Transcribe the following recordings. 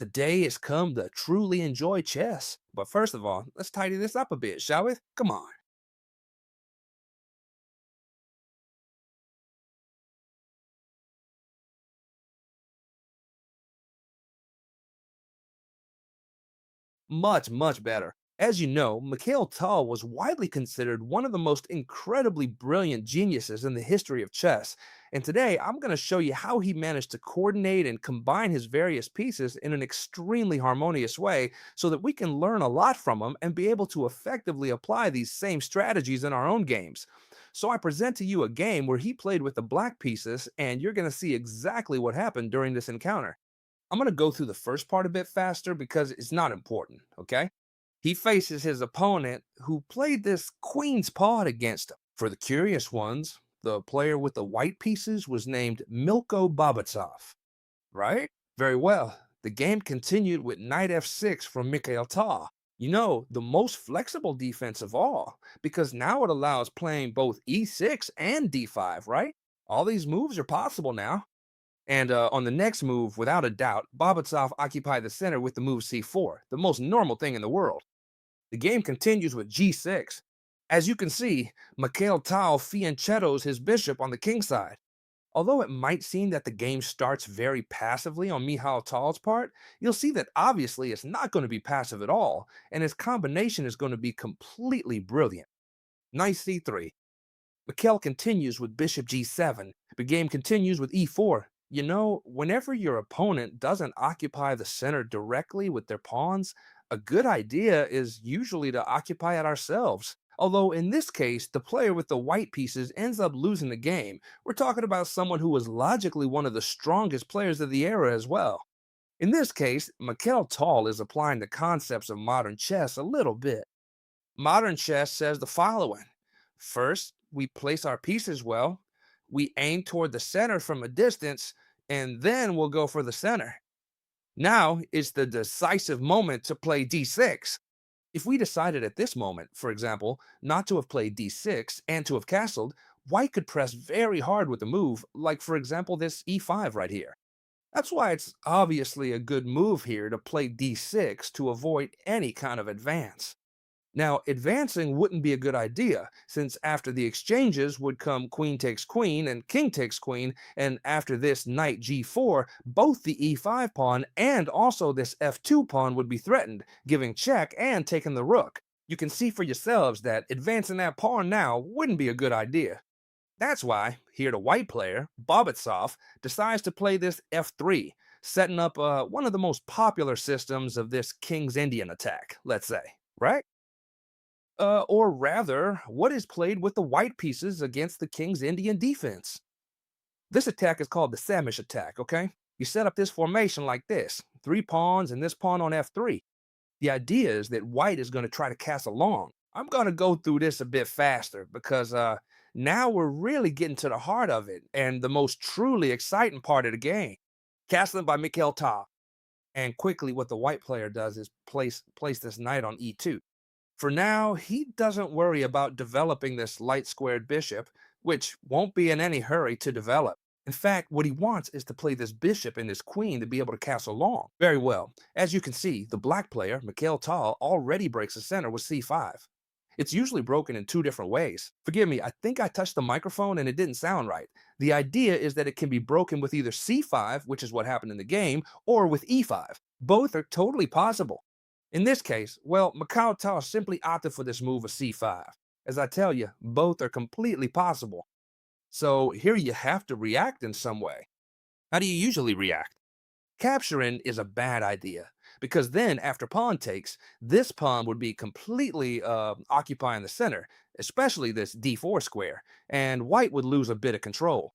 The day has come to truly enjoy chess. But first of all, let's tidy this up a bit, shall we? Come on. Much better. As you know, Mikhail Tal was widely considered one of the most incredibly brilliant geniuses in the history of chess. And today, I'm going to show you how he managed to coordinate and combine his various pieces in an extremely harmonious way so that we can learn a lot from him and be able to effectively apply these same strategies in our own games. So I present to you a game where he played with the black pieces, and you're going to see exactly what happened during this encounter. I'm going to go through the first part a bit faster because it's not important, okay? He faces his opponent who played this queen's pawn against him. For the curious ones, the player with the white pieces was named Milko Babatsov, right? Very well. The game continued with knight f6 from Mikhail Tal. You know, the most flexible defense of all, because now it allows playing both e6 and d5, right? All these moves are possible now. And on the next move, without a doubt, Babatsov occupied the center with the move c4, the most normal thing in the world. The game continues with g6. As you can see, Mikhail Tal fianchettos his bishop on the king side. Although it might seem that the game starts very passively on Michal Tal's part, you'll see that obviously it's not going to be passive at all, and his combination is going to be completely brilliant. Knight c3. Mikhail continues with bishop g7. The game continues with e4. You know, whenever your opponent doesn't occupy the center directly with their pawns, a good idea is usually to occupy it ourselves. Although in this case, the player with the white pieces ends up losing the game. We're talking about someone who was logically one of the strongest players of the era as well. In this case, Mikhail Tal is applying the concepts of modern chess a little bit. Modern chess says the following. First, we place our pieces well, we aim toward the center from a distance, and then we'll go for the center. Now is the decisive moment to play d6. If we decided at this moment, for example, not to have played d6 and to have castled, white could press very hard with the move, like for example this e5 right here. That's why it's obviously a good move here to play d6 to avoid any kind of advance. Now, advancing wouldn't be a good idea, since after the exchanges would come queen takes queen and king takes queen, and after this knight g4, both the e5 pawn and also this f2 pawn would be threatened, giving check and taking the rook. You can see for yourselves that advancing that pawn now wouldn't be a good idea. That's why, here the white player, Bobatsov, decides to play this f3, setting up one of the most popular systems of this King's Indian attack, let's say, right? Or rather, what is played with the white pieces against the king's Indian defense. This attack is called the Samish attack, okay? You set up this formation like this, three pawns and this pawn on f3. The idea is that white is going to try to castle long. I'm going to go through this a bit faster because now we're really getting to the heart of it and the most truly exciting part of the game. Castling by Mikhail Tal. And quickly what the white player does is place this knight on e2. For now, he doesn't worry about developing this light squared bishop, which won't be in any hurry to develop. In fact, what he wants is to play this bishop and this queen to be able to castle long. Very well. As you can see, the black player, Mikhail Tal, already breaks the center with c5. It's usually broken in two different ways. Forgive me, I think I touched the microphone and it didn't sound right. The idea is that it can be broken with either c5, which is what happened in the game, or with e5. Both are totally possible. In this case, well, Mikhail Tal simply opted for this move of c5. As I tell you, both are completely possible. So here you have to react in some way. How do you usually react? Capturing is a bad idea, because then after pawn takes, this pawn would be completely occupying the center, especially this d4 square, and white would lose a bit of control.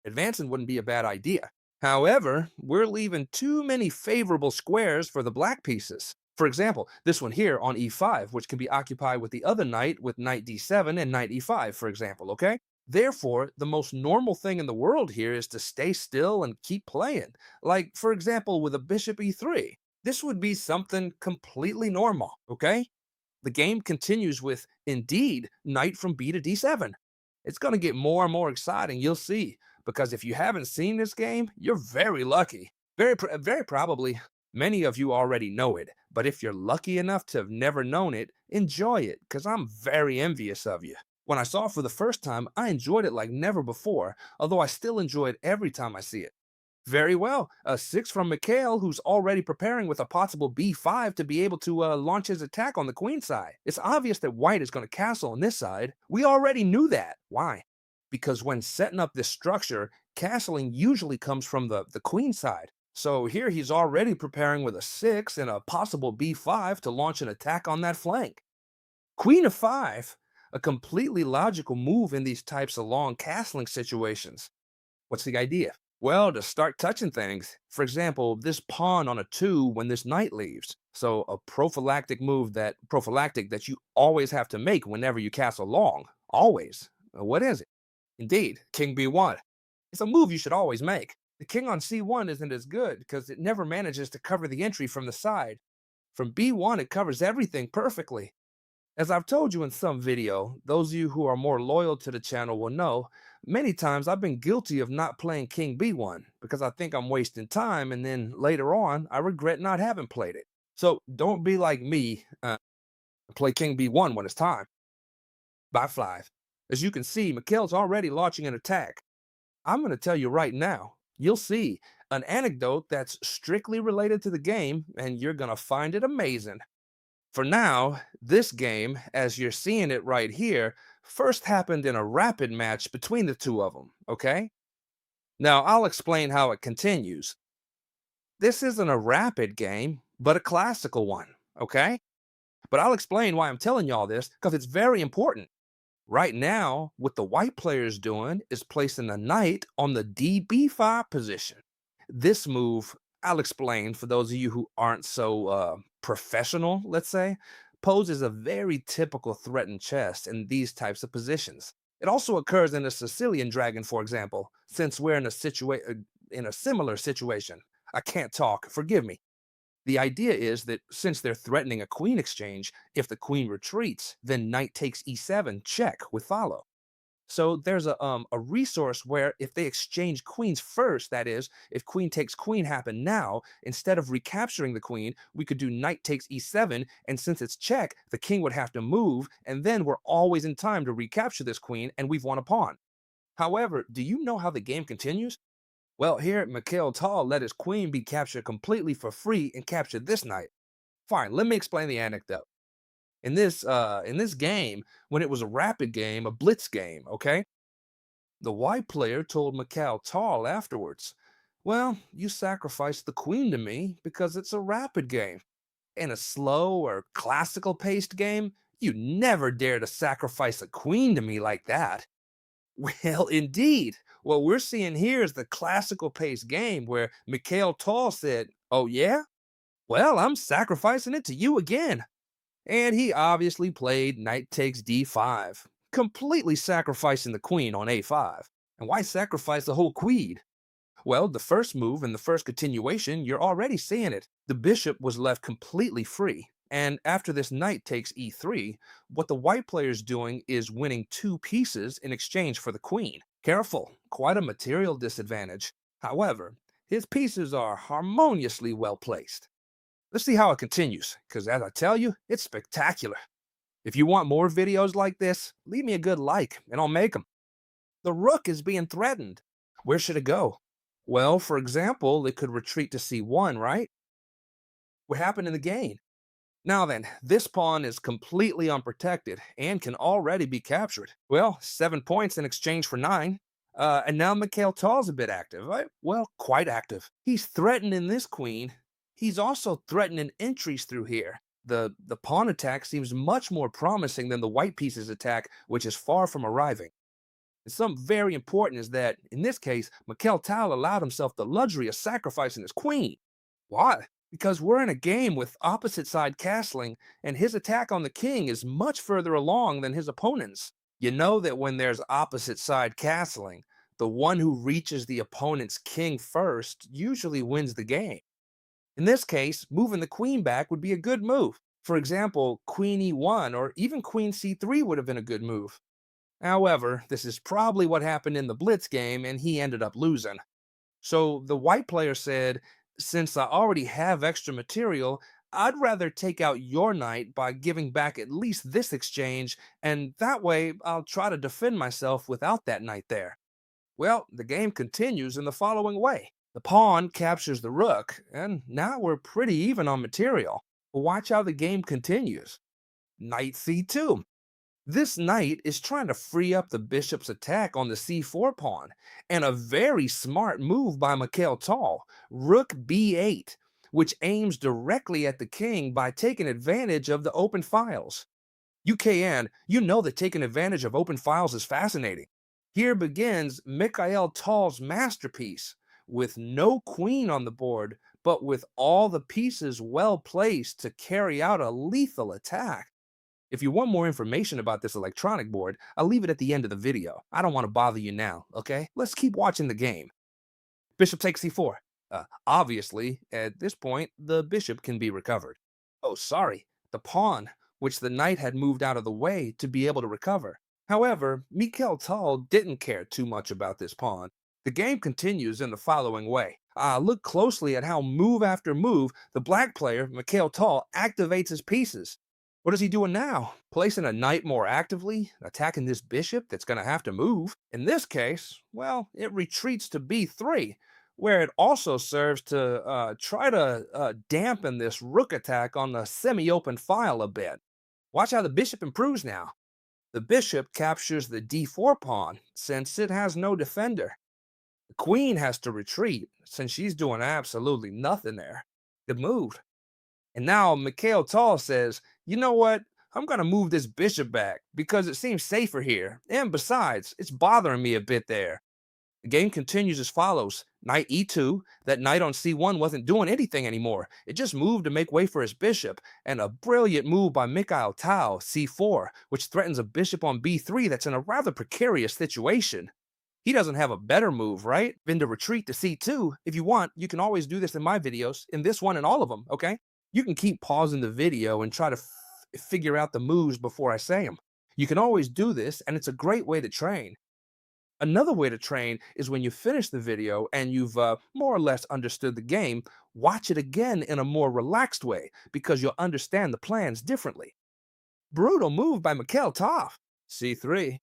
Advancing wouldn't be a bad idea. However, we're leaving too many favorable squares for the black pieces. For example, this one here on e5, which can be occupied with the other knight with knight d7 and knight e5, for example, okay? Therefore, the most normal thing in the world here is to stay still and keep playing. Like, for example, with a bishop e3. This would be something completely normal, okay? The game continues with, indeed, knight from b to d7. It's going to get more and more exciting, you'll see, because if you haven't seen this game, you're very lucky. Very probably Many of you already know it, but if you're lucky enough to have never known it, enjoy it, because I'm very envious of you. When I saw it for the first time, I enjoyed it like never before, although I still enjoy it every time I see it. Very well. A six from Mikhail, who's already preparing with a possible b5 to be able to launch his attack on the queen side. It's obvious that white is going to castle on this side. We already knew that. Why? Because when setting up this structure, castling usually comes from the queen side. So here he's already preparing with a six and a possible b5 to launch an attack on that flank. Queen of five, a completely logical move in these types of long castling situations. What's the idea? Well, to start touching things. For example, this pawn on a 2 when this knight leaves. So a prophylactic that you always have to make whenever you castle long. Always. What is it? Indeed, king b1. It's a move you should always make. The king on c1 isn't as good because it never manages to cover the entry from the side. From b1 it covers everything perfectly. As I've told you in some video, those of you who are more loyal to the channel will know, many times I've been guilty of not playing King B1 because I think I'm wasting time and then later on I regret not having played it. So don't be like me, play King B1 when it's time. B5. As you can see, Mikhail's already launching an attack. I'm going to tell you right now, you'll see an anecdote that's strictly related to the game and you're going to find it amazing. For now, this game, as you're seeing it right here, first happened in a rapid match between the two of them, okay? Now, I'll explain how it continues. This isn't a rapid game, but a classical one, okay? But I'll explain why I'm telling y'all this, because it's very important. Right now, what the white player is doing is placing the knight on the DB5 position. This move, I'll explain for those of you who aren't so professional, let's say, poses a very typical threat in chess in these types of positions. It also occurs in a Sicilian dragon, for example, since we're in a similar situation. I can't talk, forgive me. The idea is that since they're threatening a queen exchange, if the queen retreats, then knight takes e7 check with follow. So there's a resource where if they exchange queens first, that is, if queen takes queen happened now, instead of recapturing the queen, we could do knight takes e7, and since it's check, the king would have to move, and then we're always in time to recapture this queen, and we've won a pawn. However, do you know how the game continues? Well, here Mikhail Tal let his queen be captured completely for free and captured this knight. Fine, let me explain the anecdote. In this game, when it was a rapid game, a blitz game, okay? The white player told Mikhail Tal afterwards, "Well, you sacrificed the queen to me because it's a rapid game. In a slow or classical paced game, you never dare to sacrifice a queen to me like that." Well, indeed. What we're seeing here is the classical paced game where Mikhail Tal said, "Oh yeah? Well, I'm sacrificing it to you again." And he obviously played knight takes d5, completely sacrificing the queen on a5. And why sacrifice the whole queen? Well, the first move and the first continuation, you're already seeing it. The bishop was left completely free. And after this knight takes e3, what the white player is doing is winning two pieces in exchange for the queen. Careful, quite a material disadvantage. However, his pieces are harmoniously well placed. Let's see how it continues, because as I tell you, it's spectacular. If you want more videos like this, leave me a good like, and I'll make them. The rook is being threatened. Where should it go? Well, for example, it could retreat to c1, right? What happened in the game? Now then, this pawn is completely unprotected and can already be captured. Well, 7 points in exchange for 9. And now Mikhail Tal's a bit active, right? Well, quite active. He's threatening this queen. He's also threatening entries through here. The pawn attack seems much more promising than the white piece's attack, which is far from arriving. And something very important is that, in this case, Mikhail Tal allowed himself the luxury of sacrificing his queen. Why? Because we're in a game with opposite side castling, and his attack on the king is much further along than his opponent's. You know that when there's opposite side castling, the one who reaches the opponent's king first usually wins the game. In this case, moving the queen back would be a good move. For example, queen e1 or even queen c3 would have been a good move. However, this is probably what happened in the blitz game and he ended up losing. So the white player said, Since I already have extra material, I'd rather take out your knight by giving back at least this exchange, and that way I'll try to defend myself without that knight there. Well, the game continues in the following way. The pawn captures the rook, and now we're pretty even on material. Watch how the game continues. Knight c2. This knight is trying to free up the bishop's attack on the c4 pawn, and a very smart move by Mikhail Tal, rook b8, which aims directly at the king by taking advantage of the open files. You know that taking advantage of open files is fascinating. Here begins Mikhail Tal's masterpiece, with no queen on the board, but with all the pieces well placed to carry out a lethal attack. If you want more information about this electronic board, I'll leave it at the end of the video. I don't want to bother you now, okay? Let's keep watching the game. Bishop takes c4. Obviously, at this point, the bishop can be recovered. Oh, sorry, the pawn, which the knight had moved out of the way to be able to recover. However, Mikhail Tal didn't care too much about this pawn. The game continues in the following way. Look closely at how move after move, the black player, Mikhail Tal, activates his pieces. What is he doing now? Placing a knight more actively, attacking this bishop that's going to have to move. In this case, well, it retreats to b3, where it also serves to try to dampen this rook attack on the semi-open file a bit. Watch how the bishop improves now. The bishop captures the d4 pawn since it has no defender. The queen has to retreat since she's doing absolutely nothing there. Good move. And now Mikhail Tal says, you know what? I'm going to move this bishop back because it seems safer here. And besides, it's bothering me a bit there. The game continues as follows. Knight e2. That knight on c1 wasn't doing anything anymore. It just moved to make way for his bishop. And a brilliant move by Mikhail Tal, c4, which threatens a bishop on b3 that's in a rather precarious situation. He doesn't have a better move, right, than to retreat to c2. If you want, you can always do this in my videos, in this one and all of them, okay? You can keep pausing the video and try to figure out the moves before I say them. You can always do this, and it's a great way to train. Another way to train is when you finish the video and you've more or less understood the game, watch it again in a more relaxed way because you'll understand the plans differently. Brutal move by Mikhail Tal. c3.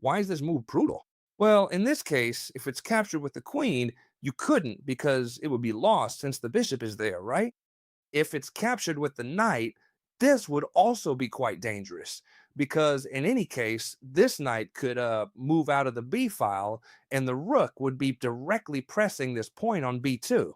Why is this move brutal? Well, in this case, if it's captured with the queen, you couldn't because it would be lost since the bishop is there, right? If it's captured with the knight, this would also be quite dangerous because in any case, this knight could move out of the b file and the rook would be directly pressing this point on b2.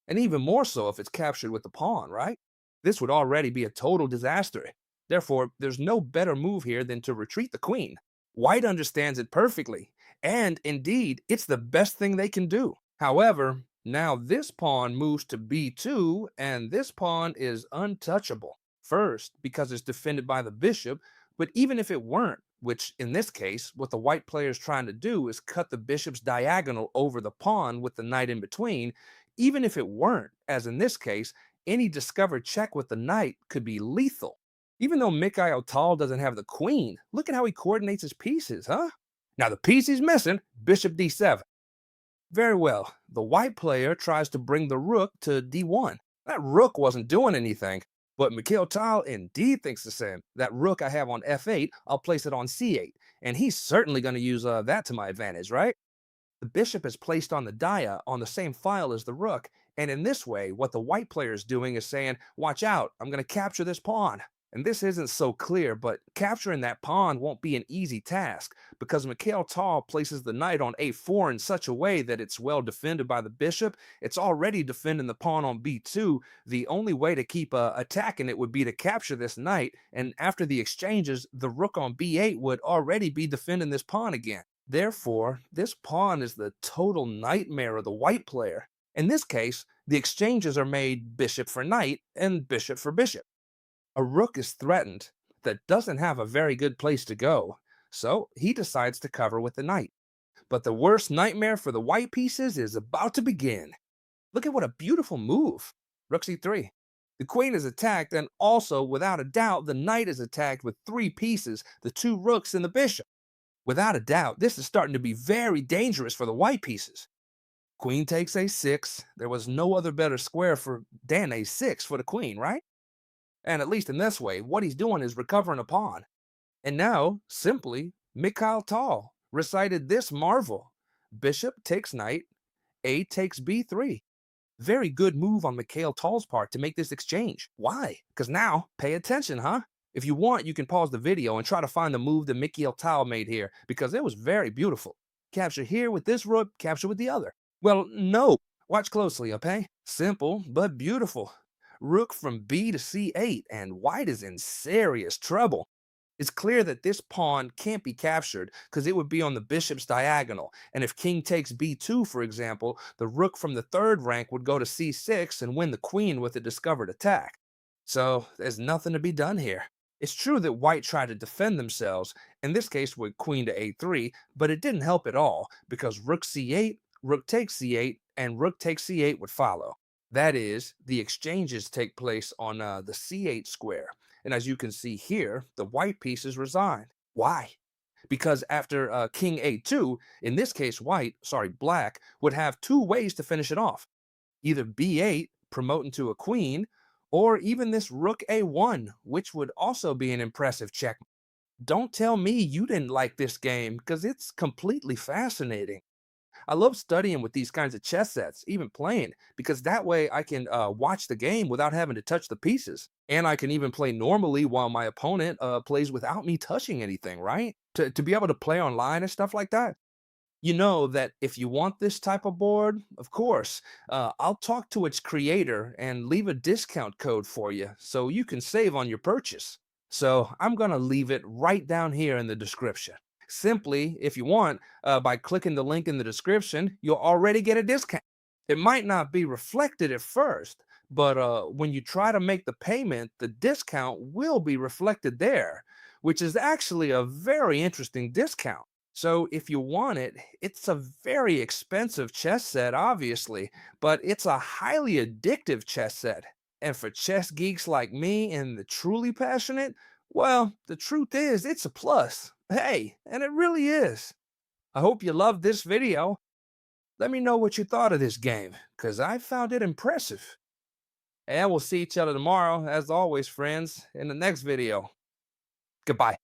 And even more so if it's captured with the pawn, right? This would already be a total disaster. Therefore, there's no better move here than to retreat the queen. White understands it perfectly, and indeed, it's the best thing they can do. However, now this pawn moves to b2, and this pawn is untouchable. First, because it's defended by the bishop, but even if it weren't, which in this case, what the white player is trying to do is cut the bishop's diagonal over the pawn with the knight in between, even if it weren't, as in this case, any discovered check with the knight could be lethal. Even though Mikhail Tal doesn't have the queen, look at how he coordinates his pieces, huh? Now the piece he's missing, bishop d7. Very well, the white player tries to bring the rook to d1. That rook wasn't doing anything, but Mikhail Tal indeed thinks the same. That rook I have on f8, I'll place it on c8, and he's certainly going to use that to my advantage, right? The bishop is placed on the dia on the same file as the rook, and in this way, what the white player is doing is saying, watch out, I'm going to capture this pawn. And this isn't so clear, but capturing that pawn won't be an easy task because Mikhail Tal places the knight on a4 in such a way that it's well defended by the bishop. It's already defending the pawn on b2. The only way to keep attacking it would be to capture this knight, and after the exchanges, the rook on b8 would already be defending this pawn again. Therefore, this pawn is the total nightmare of the white player. In this case, the exchanges are made bishop for knight and bishop for bishop. A rook is threatened that doesn't have a very good place to go, so he decides to cover with the knight. But the worst nightmare for the white pieces is about to begin. Look at what a beautiful move. Rook c3. The queen is attacked, and also, without a doubt, the knight is attacked with three pieces, the two rooks and the bishop. Without a doubt, this is starting to be very dangerous for the white pieces. Queen takes a6. There was no other better square for than a6 for the queen, right? And at least in this way, what he's doing is recovering a pawn. And now, simply, Mikhail Tal recited this marvel. Bishop takes knight, a takes b3. Very good move on Mikhail Tal's part to make this exchange. Why? Because now, pay attention, huh? If you want, you can pause the video and try to find the move that Mikhail Tal made here, because it was very beautiful. Capture here with this rook, capture with the other. Well, no. Watch closely, okay? Simple, but beautiful. Rook from b to c8, and white is in serious trouble. It's clear that this pawn can't be captured because it would be on the bishop's diagonal, and if king takes b2, for example, the rook from the third rank would go to c6 and win the queen with a discovered attack. So there's nothing to be done here. It's true that white tried to defend themselves, in this case with queen to a3, but it didn't help at all because rook c8, rook takes c8, and rook takes c8 would follow. That is, the exchanges take place on the c8 square. And as you can see here, the white pieces resign. Why? Because after king a2, in this case black, would have two ways to finish it off. Either b8, promoting to a queen, or even this rook a1, which would also be an impressive check. Don't tell me you didn't like this game, because it's completely fascinating. I love studying with these kinds of chess sets, even playing, because that way I can watch the game without having to touch the pieces. And I can even play normally while my opponent plays without me touching anything, right? To be able to play online and stuff like that. You know that if you want this type of board, of course, I'll talk to its creator and leave a discount code for you so you can save on your purchase. So I'm going to leave it right down here in the description. Simply, if you want, by clicking the link in the description, you'll already get a discount. It might not be reflected at first, but when you try to make the payment, the discount will be reflected there, which is actually a very interesting discount. So if you want it, it's a very expensive chess set, obviously, but it's a highly addictive chess set. And for chess geeks like me and the truly passionate, well, the truth is it's a plus. Hey, and it really is. I hope you loved this video. Let me know what you thought of this game, because I found it impressive. And we'll see each other tomorrow, as always, friends, in the next video. Goodbye.